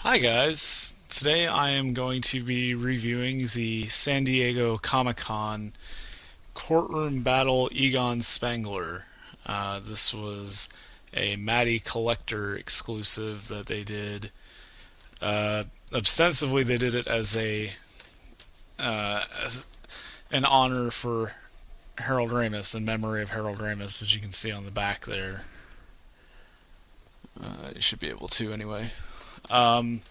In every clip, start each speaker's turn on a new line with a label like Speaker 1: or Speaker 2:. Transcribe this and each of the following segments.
Speaker 1: Hi guys. Today I am going to be reviewing the San Diego Comic-Con Courtroom Battle Egon Spengler. This was a Matty Collector exclusive that they did. Ostensibly, they did it as an honor for Harold Ramis, in memory of Harold Ramis, as you can see on the back there. You should be able to anyway. Um,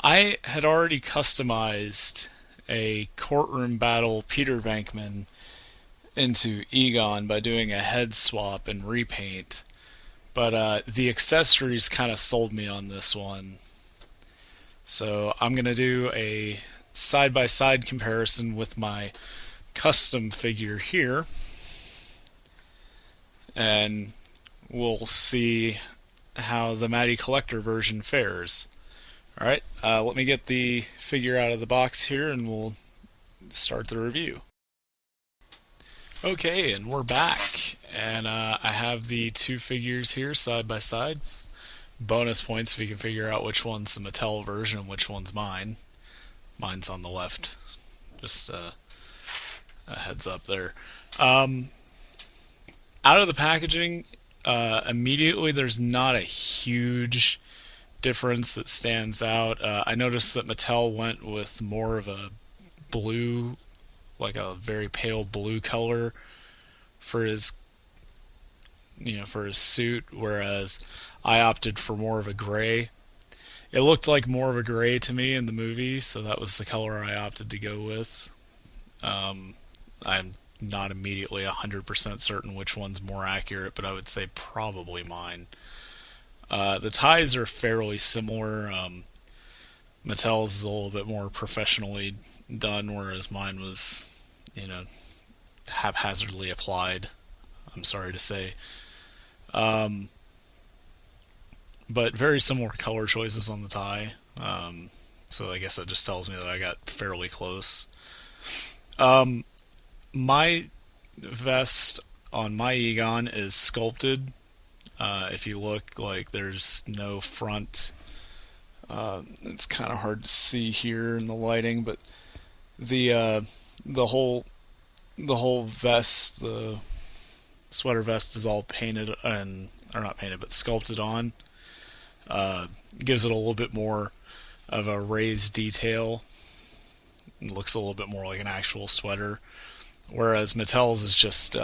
Speaker 1: I had already customized a courtroom battle Peter Venkman into Egon by doing a head swap and repaint, but the accessories kind of sold me on this one. So I'm going to do a side by side comparison with my custom figure here, and we'll see how the Matty Collector version fares. Alright, let me get the figure out of the box here and we'll start the review. Okay, and we're back. And I have the two figures here side by side. Bonus points if you can figure out which one's the Mattel version and which one's mine. Mine's on the left. Just a heads up there. Out of the packaging, immediately there's not a huge difference that stands out. I noticed that Mattel went with more of a blue, like a very pale blue color for his, for his suit, whereas I opted for more of a gray. It looked like more of a gray to me in the movie, so that was the color I opted to go with. I'm not immediately 100% certain which one's more accurate, but I would say probably mine. The ties are fairly similar. Mattel's is a little bit more professionally done, whereas mine was, haphazardly applied. I'm sorry to say. But very similar color choices on the tie. So I guess that just tells me that I got fairly close. My vest on my Egon is sculpted. If you look, like there's no front. It's kind of hard to see here in the lighting, but the whole vest, the sweater vest, is all painted and or not painted, but sculpted on. Gives it a little bit more of a raised detail. It looks a little bit more like an actual sweater, whereas Mattel's is just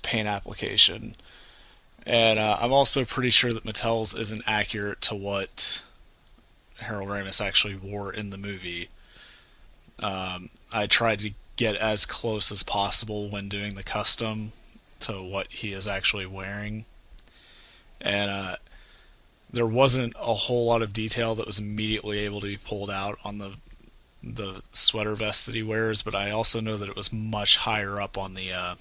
Speaker 1: paint application. And I'm also pretty sure that Mattel's isn't accurate to what Harold Ramis actually wore in the movie. I tried to get as close as possible when doing the custom to what he is actually wearing. And there wasn't a whole lot of detail that was immediately able to be pulled out on the sweater vest that he wears, but I also know that it was much higher up on the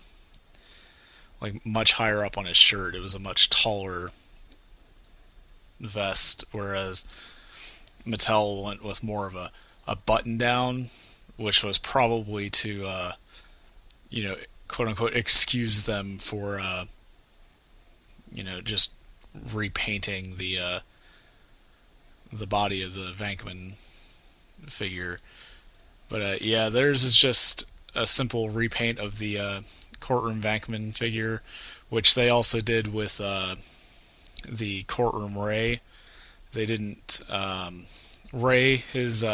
Speaker 1: much higher up on his shirt. It was a much taller vest, whereas Mattel went with more of a button down, which was probably to, quote unquote, excuse them for, just repainting the body of the Venkman figure. But yeah, theirs is just a simple repaint of the Courtroom Venkman figure, which they also did with the Courtroom Ray. They didn't. Ray, his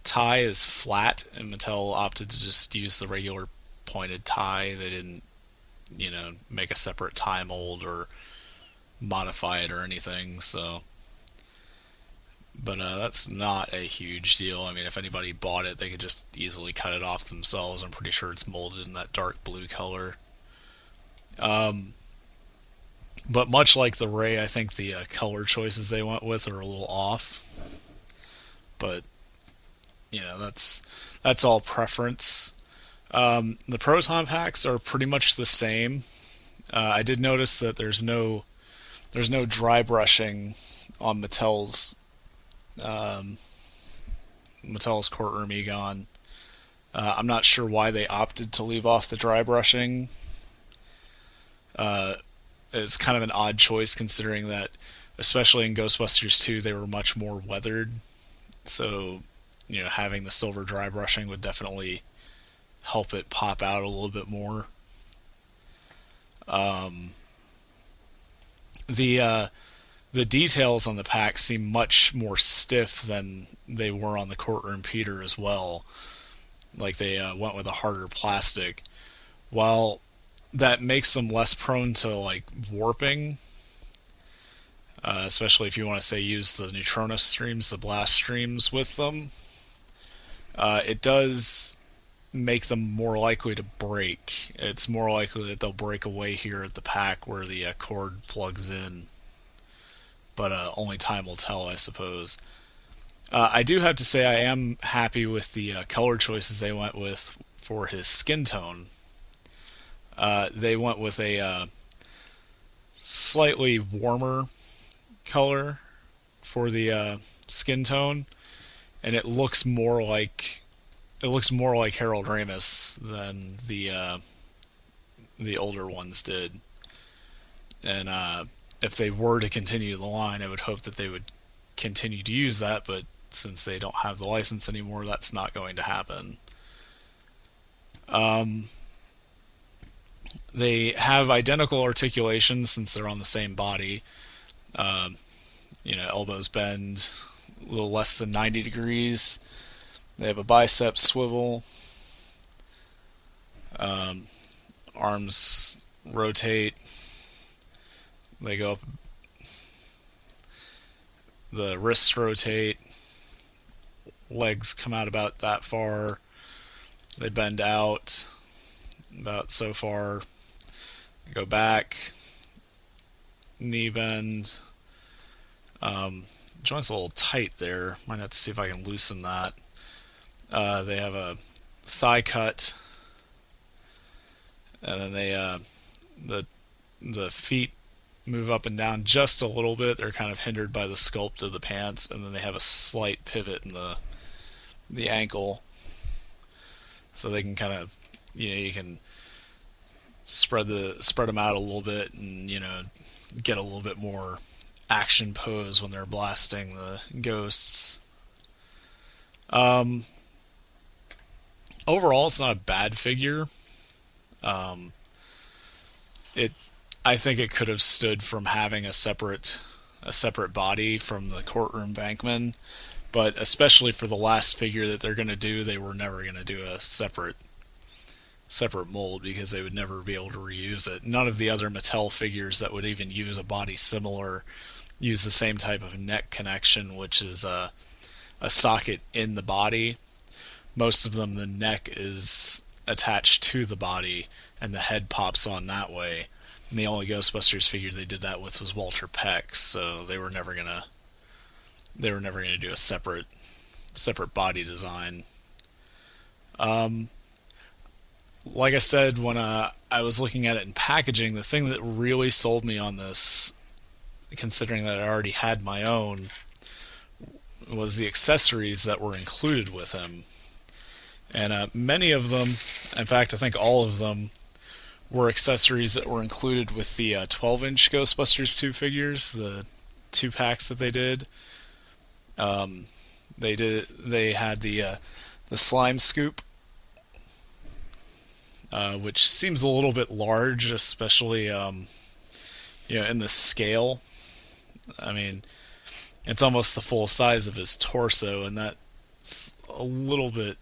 Speaker 1: tie is flat, and Mattel opted to just use the regular pointed tie. They didn't, make a separate tie mold or modify it or anything. So, but that's not a huge deal. I mean, if anybody bought it, they could just easily cut it off themselves. I'm pretty sure it's molded in that dark blue color. But much like the Ray, I think the color choices they went with are a little off. But that's all preference. The proton packs are pretty much the same. I did notice that there's no dry brushing on Mattel's Courtroom Egon. I'm not sure why they opted to leave off the dry brushing. It's kind of an odd choice considering that especially in Ghostbusters 2, they were much more weathered. So, having the silver dry brushing would definitely help it pop out a little bit more. Um, the details on the pack seem much more stiff than they were on the Courtroom Peter as well. Like they went with a harder plastic. While that makes them less prone to like warping, especially if you want to say use the neutrino streams, the blast streams with them, it does make them more likely to break. It's more likely that they'll break away here at the pack where the cord plugs in. But only time will tell, I suppose. I do have to say I am happy with the color choices they went with for his skin tone. They went with a slightly warmer color for the skin tone, and it looks more like Harold Ramis than the older ones did. And if they were to continue the line, I would hope that they would continue to use that, but since they don't have the license anymore, that's not going to happen. They have identical articulation since they're on the same body. Elbows bend a little less than 90 degrees. They have a bicep swivel. Arms rotate. They go up. The wrists rotate. Legs come out about that far. They bend out about so far. They go back. Knee bend. Joint's a little tight there. Might have to see if I can loosen that. They have a thigh cut, and then the feet move up and down just a little bit. They're kind of hindered by the sculpt of the pants, and then they have a slight pivot in the ankle, so they can kind of you can spread them out a little bit and get a little bit more action pose when they're blasting the ghosts. Overall, it's not a bad figure. It I think it could have stood from having a separate body from the Courtroom Bankman, but especially for the last figure that they're going to do, they were never going to do a separate mold because they would never be able to reuse it. None of the other Mattel figures that would even use a body similar use the same type of neck connection, which is a socket in the body. Most of them, the neck is attached to the body and the head pops on that way. And the only Ghostbusters figure they did that with was Walter Peck, so they were never gonna do a separate body design. Like I said, when I was looking at it in packaging, the thing that really sold me on this, considering that I already had my own, was the accessories that were included with him. And many of them, in fact, I think all of them, were accessories that were included with the 12-inch Ghostbusters 2 figures, the 2 packs that they did. They had the slime scoop, which seems a little bit large, especially in the scale. I mean, it's almost the full size of his torso, and that's a little bit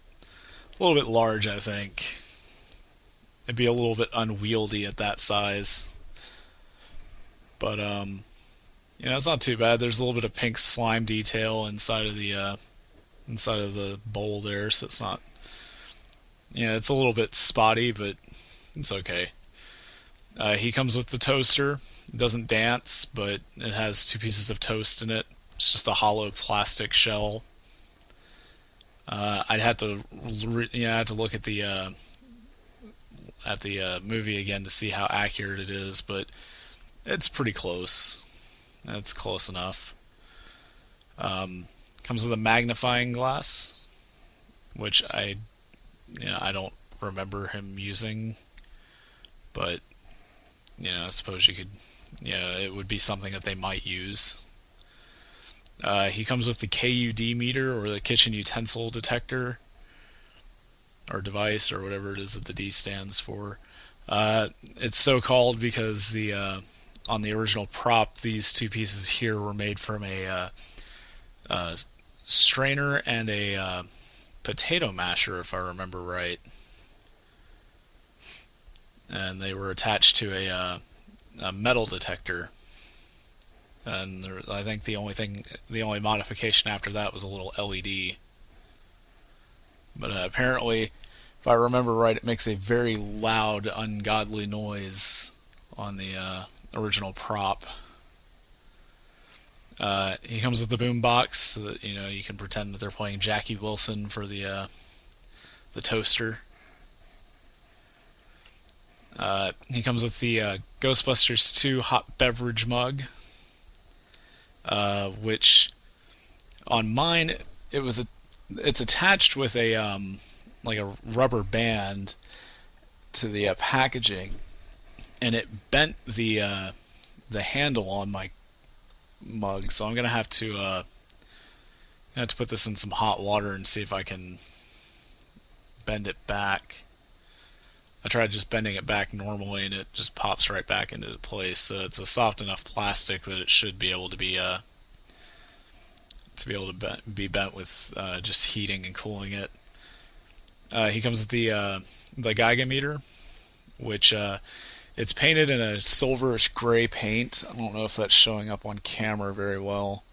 Speaker 1: large, I think. It'd be a little bit unwieldy at that size. But it's not too bad. There's a little bit of pink slime detail inside of the bowl there, so it's not. It's a little bit spotty, but it's okay. He comes with the toaster. It doesn't dance, but it has 2 pieces of toast in it. It's just a hollow plastic shell. I'd have to look at the movie again to see how accurate it is, but it's pretty close. It's close enough. Comes with a magnifying glass, which I don't remember him using, but I suppose you could, it would be something that they might use. He comes with the KUD meter, or the kitchen utensil detector, or device, or whatever it is that the D stands for. It's so called because on the original prop, these two pieces here were made from a strainer and a potato masher, if I remember right, and they were attached to a metal detector. And I think the only modification after that was a little LED. But apparently, if I remember right, it makes a very loud, ungodly noise on the original prop. He comes with the boom box, so that you can pretend that they're playing Jackie Wilson for the toaster. He comes with the Ghostbusters 2 hot beverage mug, which on mine it's attached with a like a rubber band to the packaging, and it bent the handle on my mug. So I'm gonna have to put this in some hot water and see if I can bend it back. I tried just bending it back normally, and it just pops right back into place. So it's a soft enough plastic that it should be able to be bent with just heating and cooling it. He comes with the Geiger meter, which it's painted in a silverish gray paint. I don't know if that's showing up on camera very well,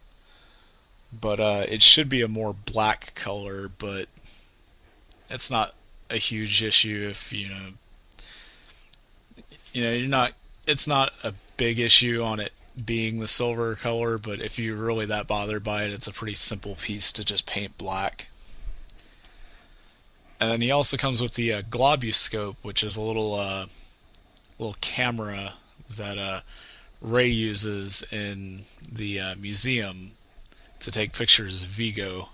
Speaker 1: but it should be a more black color. But it's not a huge issue if you're not. It's not a big issue on it being the silver color, but if you're really that bothered by it, it's a pretty simple piece to just paint black. And then he also comes with the globuscope, which is a little camera that Ray uses in the museum to take pictures of Vigo.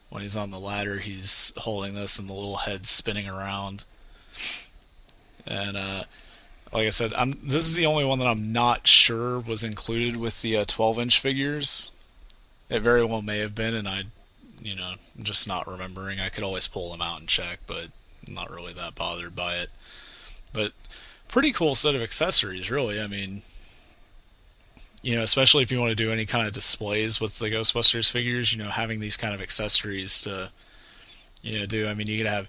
Speaker 1: When he's on the ladder, he's holding this, and the little head's spinning around. And like I said, this is the only one that I'm not sure was included with the 12-inch figures. It very well may have been, and I'm just not remembering. I could always pull them out and check, but I'm not really that bothered by it. But pretty cool set of accessories, really. I mean, especially if you want to do any kind of displays with the Ghostbusters figures, having these kind of accessories to, do. I mean, you could have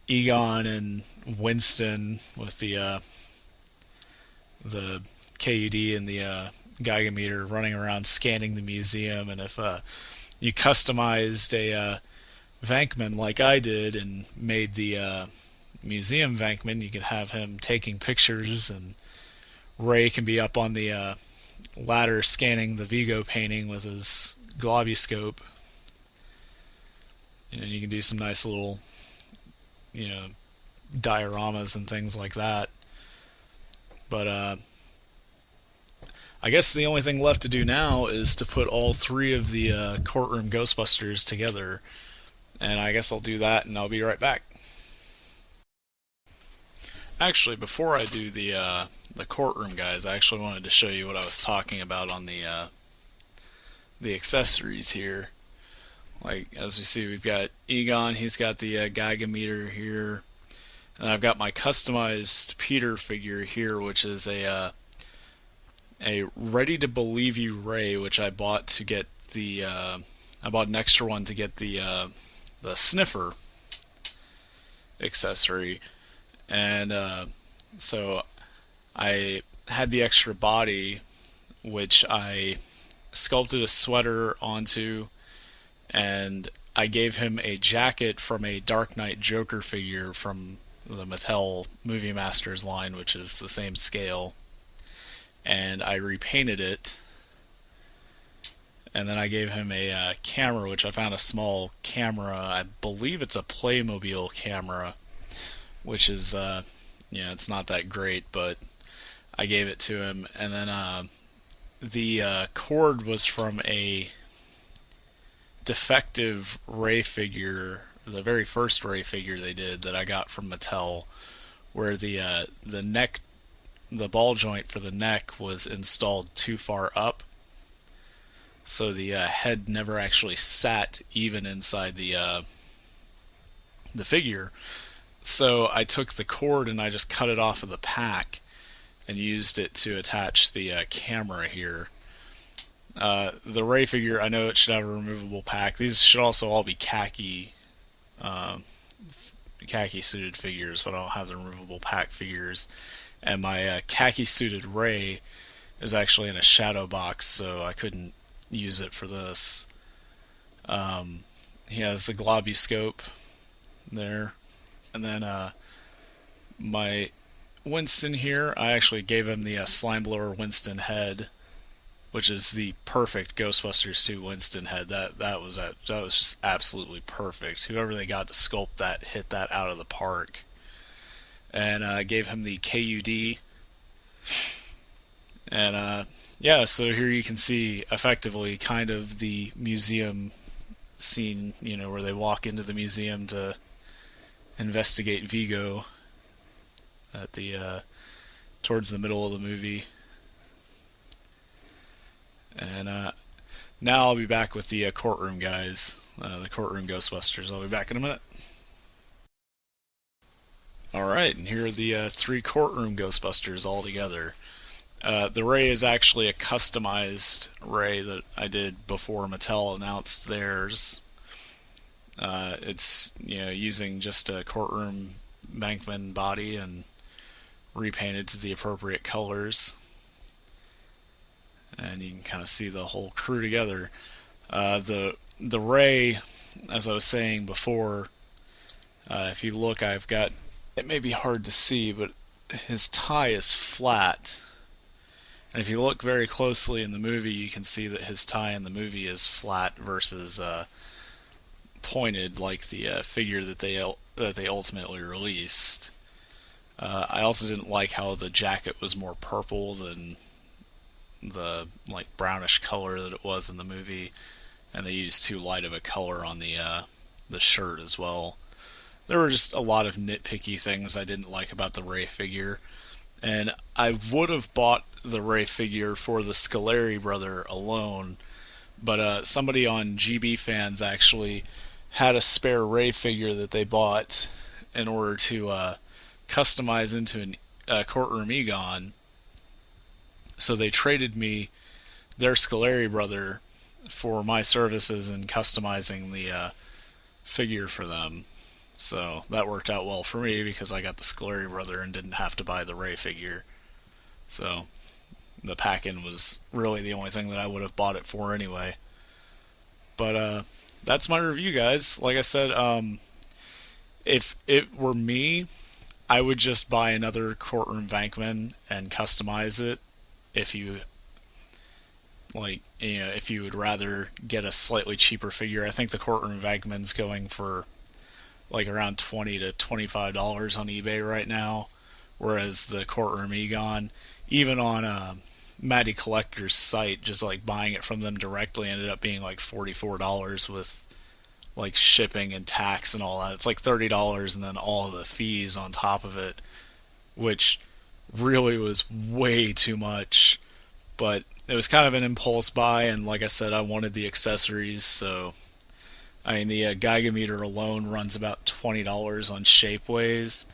Speaker 1: Egon and Winston with the KUD and the Geiger meter running around scanning the museum, and if you customized a Vankman like I did and made the museum Vankman, you could have him taking pictures, and Ray can be up on the ladder scanning the Vigo painting with his globuscope. You can do some nice little, dioramas and things like that. But I guess the only thing left to do now is to put all three of the Courtroom Ghostbusters together. And I guess I'll do that, and I'll be right back. Actually, before I do the courtroom guys, I actually wanted to show you what I was talking about on the accessories here. Like, as we see, we've got Egon. He's got the Geiger meter here, and I've got my customized Peter figure here, which is a Ready to Believe You Ray, which I bought to get I bought an extra one to get the sniffer accessory. And so I had the extra body, which I sculpted a sweater onto, and I gave him a jacket from a Dark Knight Joker figure from the Mattel Movie Masters line, which is the same scale, and I repainted it. And then I gave him a camera, which I found a small camera. I believe it's a Playmobil camera, which is, it's not that great, but I gave it to him. And then the cord was from a defective Ray figure, the very first Ray figure they did that I got from Mattel, where the neck, the ball joint for the neck was installed too far up. so the head never actually sat even inside the figure. So I took the cord and I just cut it off of the pack and used it to attach the camera here. The Ray figure, I know it should have a removable pack. These should also all be uh, khaki suited figures, but I don't have the removable pack figures. And my khaki suited Ray is actually in a shadow box, so I couldn't use it for this. He has the globby scope there, and then my Winston here, I actually gave him the slime blower Winston head, which is the perfect Ghostbusters 2 Winston head. That was just absolutely perfect. Whoever they got to sculpt that hit that out of the park. And I gave him the KUD. And yeah, so here you can see effectively kind of the museum scene, where they walk into the museum to investigate Vigo at the towards the middle of the movie. And now I'll be back with the courtroom guys, the courtroom Ghostbusters. I'll be back in a minute. Alright, and here are the three courtroom Ghostbusters all together. The Ray is actually a customized Ray that I did before Mattel announced theirs. It's using just a courtroom Bankman body and repainted to the appropriate colors, and you can kind of see the whole crew together. The Ray, as I was saying before, if you look, I've got, it may be hard to see, but his tie is flat. And if you look very closely in the movie, you can see that his tie in the movie is flat versus pointed, like the figure that they ultimately released. I also didn't like how the jacket was more purple than the like brownish color that it was in the movie, and they used too light of a color on the shirt as well. There were just a lot of nitpicky things I didn't like about the Ray figure, and I would have bought the Ray figure for the Scoleri brother alone, but somebody on GB Fans actually had a spare Ray figure that they bought in order to customize into a Courtroom Egon. So they traded me their Scoleri brother for my services in customizing the figure for them. So that worked out well for me because I got the Scoleri brother and didn't have to buy the Ray figure. So the pack-in was really the only thing that I would have bought it for anyway. But that's my review, guys. Like I said, if it were me, I would just buy another Courtroom Bankman and customize it. If you if you would rather get a slightly cheaper figure, I think the Courtroom Bankman's going for like around $20 to $25 on eBay right now, whereas the Courtroom Egon, even on Matty Collector's site, just like buying it from them directly, ended up being like $44 with like shipping and tax and all that. It's like $30 and then all the fees on top of it, which really was way too much. But it was kind of an impulse buy, and like I said, I wanted the accessories, so I mean, the Geiger alone runs about $20 on Shapeways,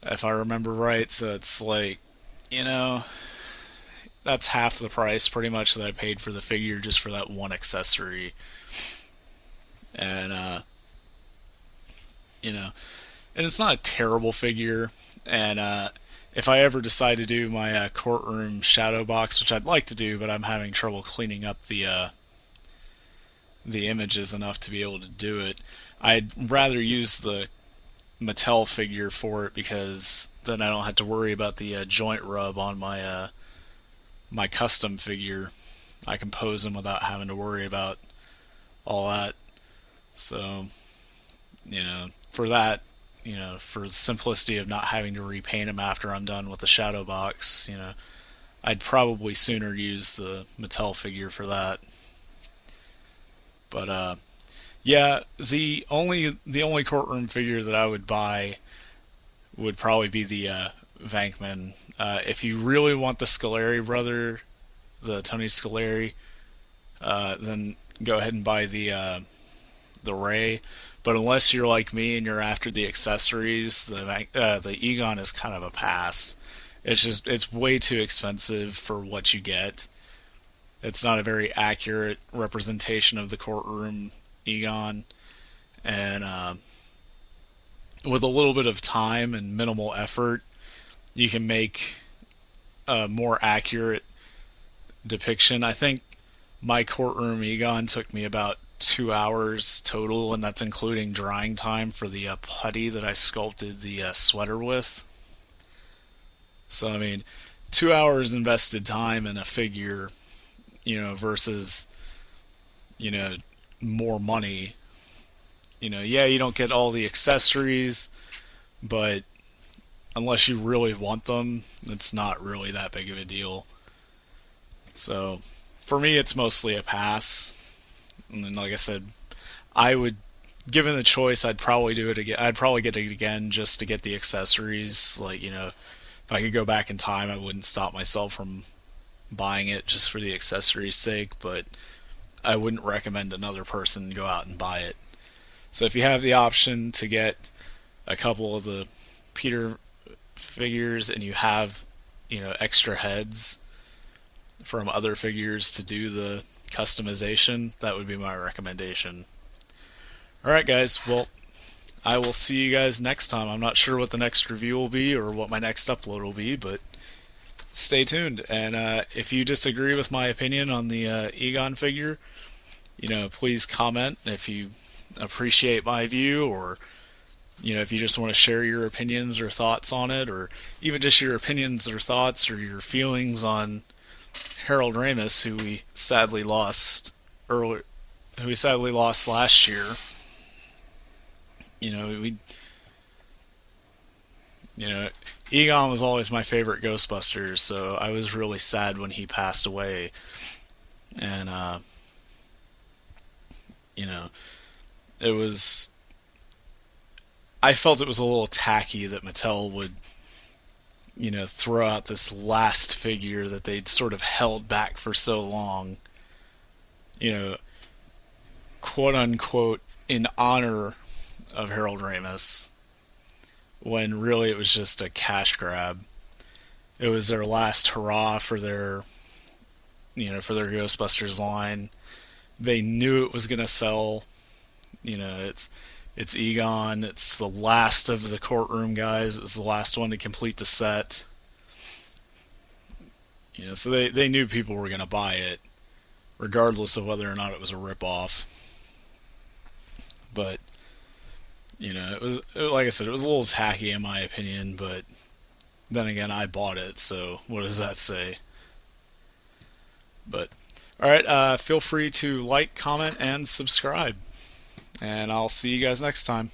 Speaker 1: if I remember right. So it's like, that's half the price pretty much that I paid for the figure just for that one accessory. And, and it's not a terrible figure. And if I ever decide to do my courtroom shadow box, which I'd like to do, but I'm having trouble cleaning up the images enough to be able to do it, I'd rather use the Mattel figure for it, because then I don't have to worry about the joint rub on my my custom figure. I can pose them without having to worry about all that. So, for that, for the simplicity of not having to repaint them after I'm done with the shadow box, I'd probably sooner use the Mattel figure for that. But yeah, the only courtroom figure that I would buy would probably be the Vankman. If you really want the Scoleri brother, the Tony Scoleri, then go ahead and buy the Ray. But unless you're like me and you're after the accessories, the Egon is kind of a pass. It's way too expensive for what you get. It's not a very accurate representation of the courtroom Egon, and with a little bit of time and minimal effort, you can make a more accurate depiction. I think my courtroom Egon took me about 2 hours total, and that's including drying time for the putty that I sculpted the sweater with. So, I mean, 2 hours invested time in a figure, versus, you know, more money. Yeah, you don't get all the accessories, but unless you really want them, it's not really that big of a deal. So, for me, it's mostly a pass. And then, like I said, I would, given the choice, I'd probably do it again. I'd probably get it again just to get the accessories. Like, if I could go back in time, I wouldn't stop myself from buying it just for the accessories' sake, but I wouldn't recommend another person go out and buy it. So if you have the option to get a couple of the Peter figures and you have, extra heads from other figures to do the customization, that would be my recommendation. Alright guys, well, I will see you guys next time. I'm not sure what the next review will be or what my next upload will be, but stay tuned. And if you disagree with my opinion on the Egon figure, please comment if you appreciate my view, or if you just want to share your opinions or thoughts on it, or even just your opinions or thoughts or your feelings on Harold Ramis, who we sadly lost last year. Egon was always my favorite Ghostbusters, so I was really sad when he passed away. And it was, I felt it was a little tacky that Mattel would, throw out this last figure that they'd sort of held back for so long, quote unquote, in honor of Harold Ramis, when really it was just a cash grab. It was their last hurrah for their Ghostbusters line. They knew it was going to sell. It's Egon. It's the last of the courtroom guys. It was the last one to complete the set. So they knew people were going to buy it, regardless of whether or not it was a ripoff. But it was, like I said, it was a little tacky in my opinion. But then again, I bought it, so what does that say? But alright, feel free to like, comment, and subscribe. And I'll see you guys next time.